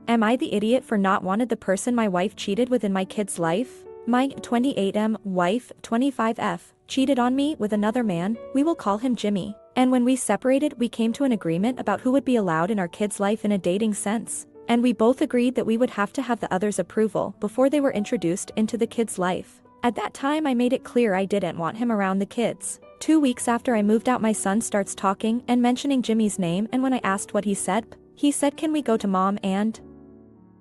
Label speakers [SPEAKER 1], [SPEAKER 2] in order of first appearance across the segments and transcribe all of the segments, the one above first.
[SPEAKER 1] Am I the idiot for not wanted the person my wife cheated with in my kid's life? My 28M wife, 25F, cheated on me with another man, we will call him Jimmy. And when we separated, we came to an agreement about who would be allowed in our kid's life in a dating sense. And we both agreed that we would have to have the other's approval before they were introduced into the kid's life. At that time I made it clear I didn't want him around the kids. 2 weeks after I moved out, my son starts talking and mentioning Jimmy's name, and when I asked what he said, can we go to mom and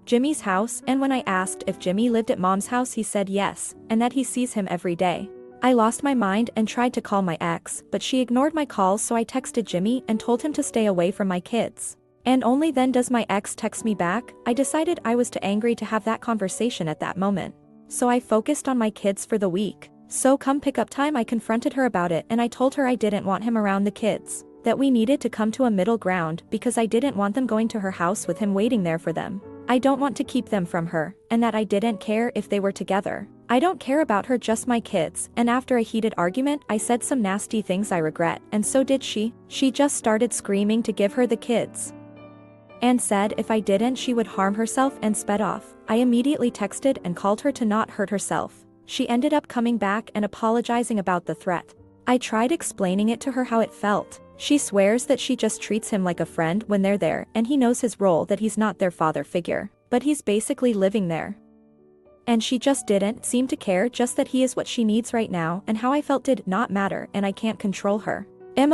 [SPEAKER 1] Jimmy's house? And when I asked if Jimmy lived at mom's house, he said yes, and that he sees him every day. I lost my mind and tried to call my ex, but she ignored my calls, so I texted Jimmy and told him to stay away from my kids. And only then does my ex text me back. I decided I was too angry to have that conversation at that moment. So I focused on my kids for the week. So come pickup time I confronted her about it, and I told her I didn't want him around the kids. That we needed to come to a middle ground because I didn't want them going to her house with him waiting there for them. I don't want to keep them from her, and that I didn't care if they were together. I don't care about her, just my kids. And after a heated argument, I said some nasty things I regret, and so did she. She just started screaming to give her the kids and said if I didn't she would harm herself and sped off. I immediately texted and called her to not hurt herself. She ended up coming back and apologizing about the threat. I tried explaining it to her how it felt. She swears that she just treats him like a friend when they're there, and he knows his role, that he's not their father figure, but he's basically living there. And she just didn't seem to care, just that he is what she needs right now, and how I felt did not matter, and I can't control her.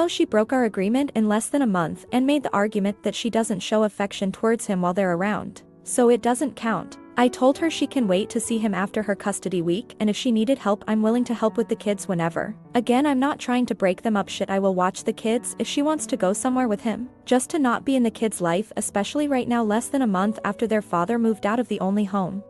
[SPEAKER 1] She broke our agreement in less than a month and made the argument that she doesn't show affection towards him while they're around, so it doesn't count. I told her she can wait to see him after her custody week, and if she needed help, I'm willing to help with the kids whenever. Again, I'm not trying to break them up. I will watch the kids if she wants to go somewhere with him, just to not be in the kids' life, especially right now, less than a month after their father moved out of the only home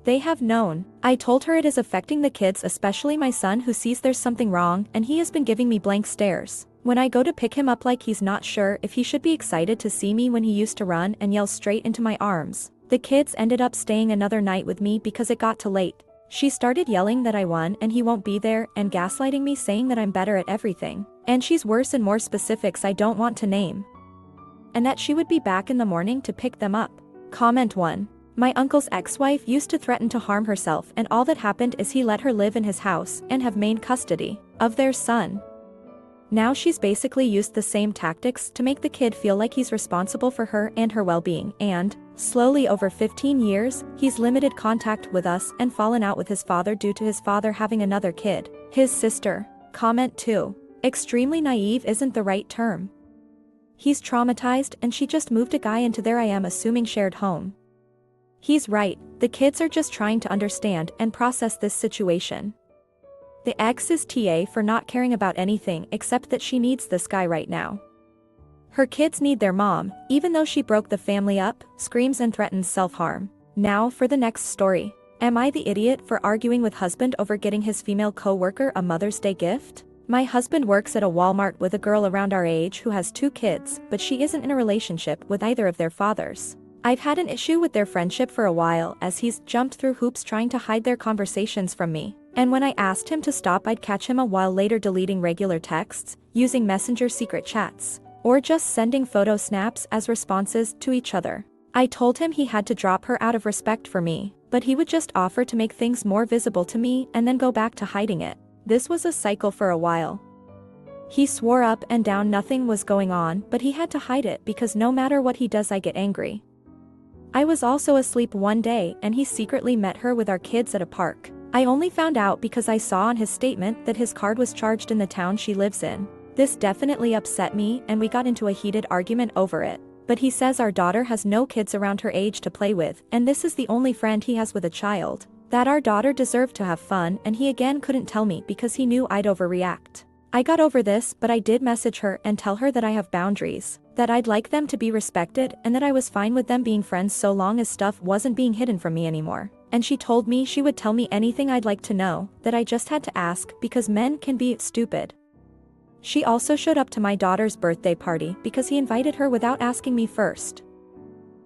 [SPEAKER 1] they have known. I told her it is affecting the kids, especially my son, who sees there's something wrong, and he has been giving me blank stares when I go to pick him up, like he's not sure if he should be excited to see me when he used to run and yell straight into my arms. The kids ended up staying another night with me because it got too late. She started yelling that I won and he won't be there, and gaslighting me, saying that I'm better at everything. And she's worse and more specifics I don't want to name. And that she would be back in the morning to pick them up. Comment 1. My uncle's ex-wife used to threaten to harm herself, and all that happened is he let her live in his house and have main custody of their son. Now she's basically used the same tactics to make the kid feel like he's responsible for her and her well-being, and slowly over 15 years, he's limited contact with us and fallen out with his father due to his father having another kid, his sister. Comment 2. Extremely naive isn't the right term. He's traumatized, and she just moved a guy into their, I am assuming, shared home. He's right, the kids are just trying to understand and process this situation. The ex is TA for not caring about anything except that she needs this guy right now. Her kids need their mom, even though she broke the family up, screams and threatens self-harm. Now for the next story. Am I the idiot for arguing with husband over getting his female co-worker a Mother's Day gift? My husband works at a Walmart with a girl around our age who has 2 kids, but she isn't in a relationship with either of their fathers. I've had an issue with their friendship for a while, as he's jumped through hoops trying to hide their conversations from me. And when I asked him to stop, I'd catch him a while later deleting regular texts, using Messenger secret chats, or just sending photo snaps as responses to each other. I told him he had to drop her out of respect for me, but he would just offer to make things more visible to me and then go back to hiding it. This was a cycle for a while. He swore up and down nothing was going on, but he had to hide it because no matter what he does I get angry. I was also asleep one day and he secretly met her with our kids at a park. I only found out because I saw on his statement that his card was charged in the town she lives in. This definitely upset me and we got into a heated argument over it. But he says our daughter has no kids around her age to play with, and this is the only friend he has with a child. That our daughter deserved to have fun, and he again couldn't tell me because he knew I'd overreact. I got over this, but I did message her and tell her that I have boundaries, that I'd like them to be respected, and that I was fine with them being friends so long as stuff wasn't being hidden from me anymore. And she told me she would tell me anything I'd like to know, that I just had to ask because men can be stupid. She also showed up to my daughter's birthday party because he invited her without asking me first.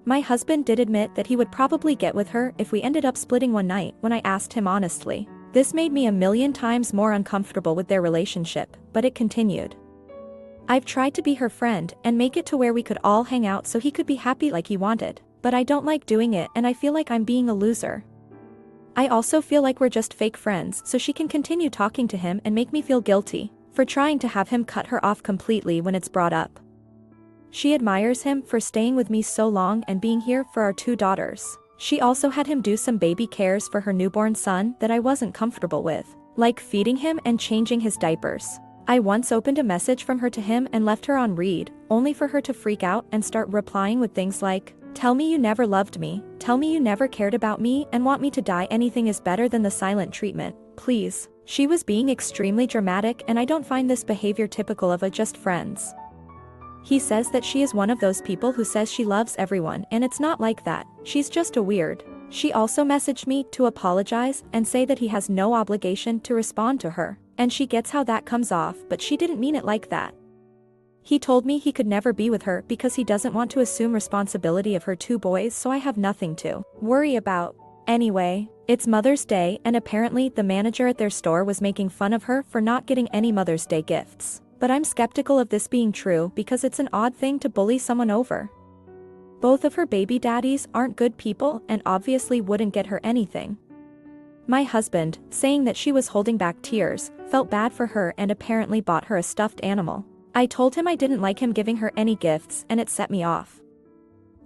[SPEAKER 1] My husband did admit that he would probably get with her if we ended up splitting one night when I asked him honestly. This made me a million times more uncomfortable with their relationship, but it continued. I've tried to be her friend and make it to where we could all hang out so he could be happy like he wanted. but I don't like doing it and I feel like I'm being a loser. I also feel like we're just fake friends so she can continue talking to him and make me feel guilty for trying to have him cut her off completely when it's brought up. She admires him for staying with me so long and being here for our 2 daughters. She also had him do some baby cares for her newborn son that I wasn't comfortable with, like feeding him and changing his diapers. I once opened a message from her to him and left her on read, only for her to freak out and start replying with things like, "Tell me you never loved me, tell me you never cared about me and want me to die. Anything is better than the silent treatment, please." She was being extremely dramatic and I don't find this behavior typical of a just friends. He says that she is one of those people who says she loves everyone and it's not like that, she's just a weird. She also messaged me to apologize and say that he has no obligation to respond to her, and she gets how that comes off but she didn't mean it like that. He told me he could never be with her because he doesn't want to assume responsibility of her 2 boys, so I have nothing to worry about. Anyway, it's Mother's Day and apparently the manager at their store was making fun of her for not getting any Mother's Day gifts. But I'm skeptical of this being true because it's an odd thing to bully someone over. Both of her baby daddies aren't good people and obviously wouldn't get her anything. My husband, saying that she was holding back tears, felt bad for her and apparently bought her a stuffed animal. I told him I didn't like him giving her any gifts and it set me off.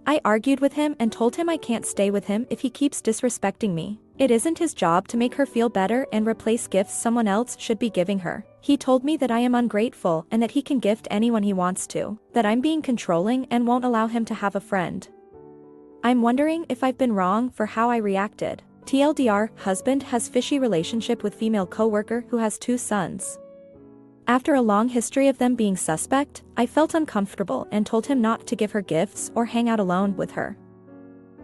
[SPEAKER 1] I argued with him and told him I can't stay with him if he keeps disrespecting me. It isn't his job to make her feel better and replace gifts someone else should be giving her. He told me that I am ungrateful and that he can gift anyone he wants to, that I'm being controlling and won't allow him to have a friend. I'm wondering if I've been wrong for how I reacted. TLDR, husband has fishy relationship with female coworker who has 2 sons. After a long history of them being suspect, I felt uncomfortable and told him not to give her gifts or hang out alone with her.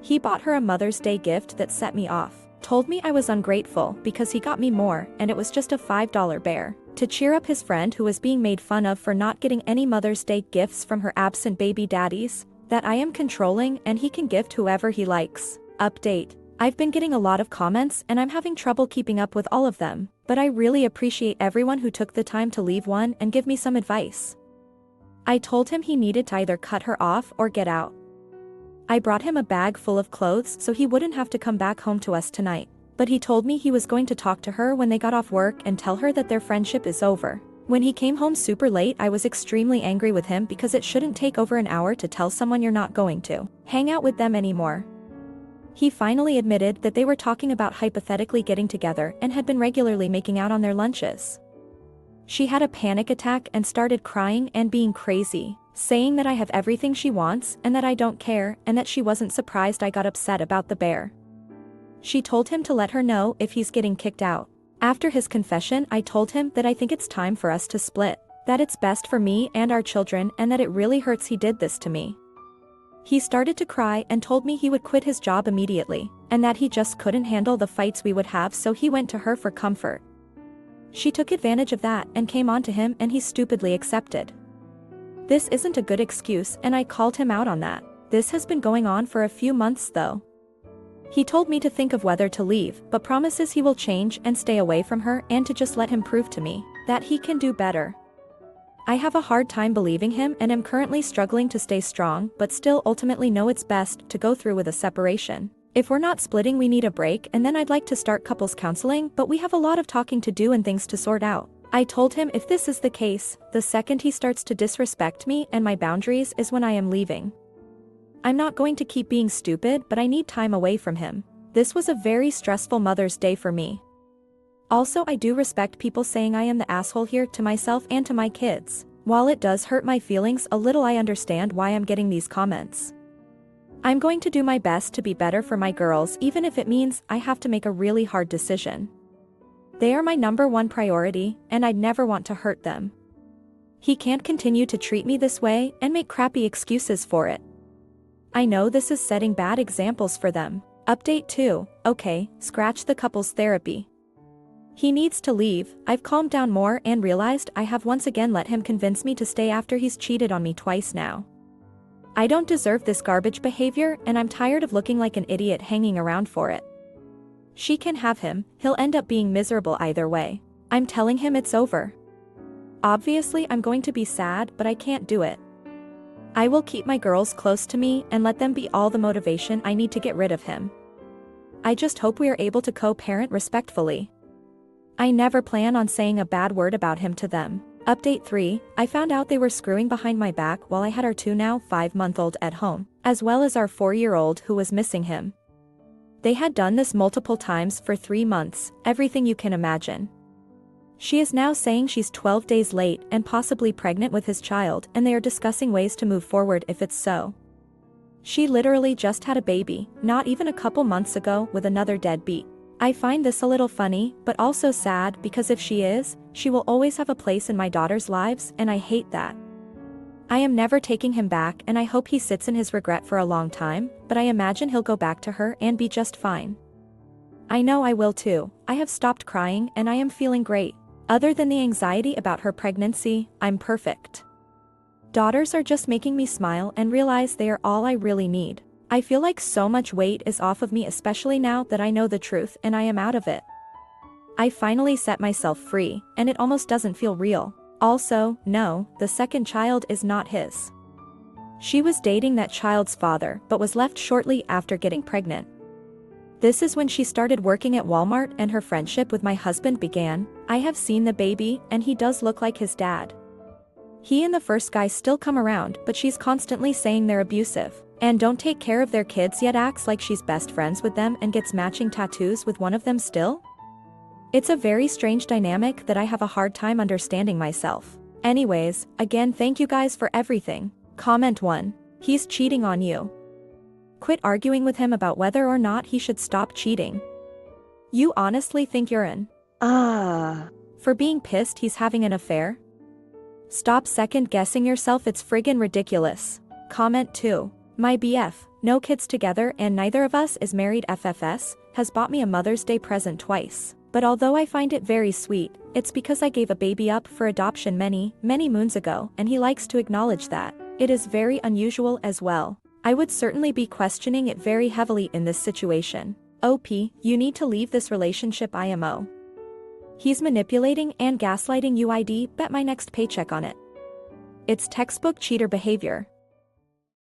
[SPEAKER 1] He bought her a Mother's Day gift that set me off, told me I was ungrateful because he got me more and it was just a $5 bear, to cheer up his friend who was being made fun of for not getting any Mother's Day gifts from her absent baby daddies, that I am controlling and he can gift whoever he likes. Update. I've been getting a lot of comments and I'm having trouble keeping up with all of them, but I really appreciate everyone who took the time to leave one and give me some advice. I told him he needed to either cut her off or get out. I brought him a bag full of clothes so he wouldn't have to come back home to us tonight, but he told me he was going to talk to her when they got off work and tell her that their friendship is over. When he came home super late, I was extremely angry with him because it shouldn't take over an hour to tell someone you're not going to hang out with them anymore. He finally admitted that they were talking about hypothetically getting together and had been regularly making out on their lunches. She had a panic attack and started crying and being crazy, saying that I have everything she wants and that I don't care and that she wasn't surprised I got upset about the bear. She told him to let her know if he's getting kicked out. After his confession, I told him that I think it's time for us to split, that it's best for me and our children and that it really hurts he did this to me. He started to cry and told me he would quit his job immediately, and that he just couldn't handle the fights we would have, so he went to her for comfort. She took advantage of that and came on to him and he stupidly accepted. This isn't a good excuse and I called him out on that. This has been going on for a few months though. He told me to think of whether to leave, but promises he will change and stay away from her and to just let him prove to me that he can do better. I have a hard time believing him and am currently struggling to stay strong, but still ultimately know it's best to go through with a separation. If we're not splitting, we need a break, and then I'd like to start couples counseling, but we have a lot of talking to do and things to sort out. I told him if this is the case, the second he starts to disrespect me and my boundaries is when I am leaving. I'm not going to keep being stupid, but I need time away from him. This was a very stressful Mother's Day for me. Also, I do respect people saying I am the asshole here to myself and to my kids. While it does hurt my feelings a little, I understand why I'm getting these comments. I'm going to do my best to be better for my girls, even if it means I have to make a really hard decision. They are my #1 priority, and I'd never want to hurt them. He can't continue to treat me this way and make crappy excuses for it. I know this is setting bad examples for them. Update 2. Okay, scratch the couples therapy. He needs to leave. I've calmed down more and realized I have once again let him convince me to stay after he's cheated on me twice now. I don't deserve this garbage behavior and I'm tired of looking like an idiot hanging around for it. She can have him, he'll end up being miserable either way. I'm telling him it's over. Obviously I'm going to be sad, but I can't do it. I will keep my girls close to me and let them be all the motivation I need to get rid of him. I just hope we are able to co-parent respectfully. I never plan on saying a bad word about him to them. Update 3, I found out they were screwing behind my back while I had our 2 now 5-month-old at home, as well as our 4-year-old who was missing him. They had done this multiple times for 3 months, everything you can imagine. She is now saying she's 12 days late and possibly pregnant with his child, and they are discussing ways to move forward if it's so. She literally just had a baby, not even a couple months ago, with another deadbeat. I find this a little funny, but also sad because if she is, she will always have a place in my daughter's lives, and I hate that. I am never taking him back, and I hope he sits in his regret for a long time, but I imagine he'll go back to her and be just fine. I know I will too. I have stopped crying and I am feeling great. Other than the anxiety about her pregnancy, I'm perfect. Daughters are just making me smile and realize they are all I really need. I feel like so much weight is off of me, especially now that I know the truth and I am out of it. I finally set myself free, and it almost doesn't feel real. Also, no, the second child is not his. She was dating that child's father but was left shortly after getting pregnant. This is when she started working at Walmart and her friendship with my husband began. I have seen the baby and he does look like his dad. He and the first guy still come around, but she's constantly saying they're abusive and don't take care of their kids, yet acts like she's best friends with them and gets matching tattoos with one of them still. It's a very strange dynamic that I have a hard time understanding myself. Anyways, again, thank you guys for everything. Comment 1. He's cheating on you. Quit arguing with him about whether or not he should stop cheating. You honestly think you're in for being pissed he's having an affair? Stop second-guessing yourself, it's friggin' ridiculous. Comment 2. My BF, no kids together and neither of us is married, FFS, has bought me a Mother's Day present twice. But although I find it very sweet, it's because I gave a baby up for adoption many moons ago and he likes to acknowledge that. It is very unusual as well. I would certainly be questioning it very heavily in this situation. OP, you need to leave this relationship IMO. He's manipulating and gaslighting you. I'd bet my next paycheck on it. It's textbook cheater behavior.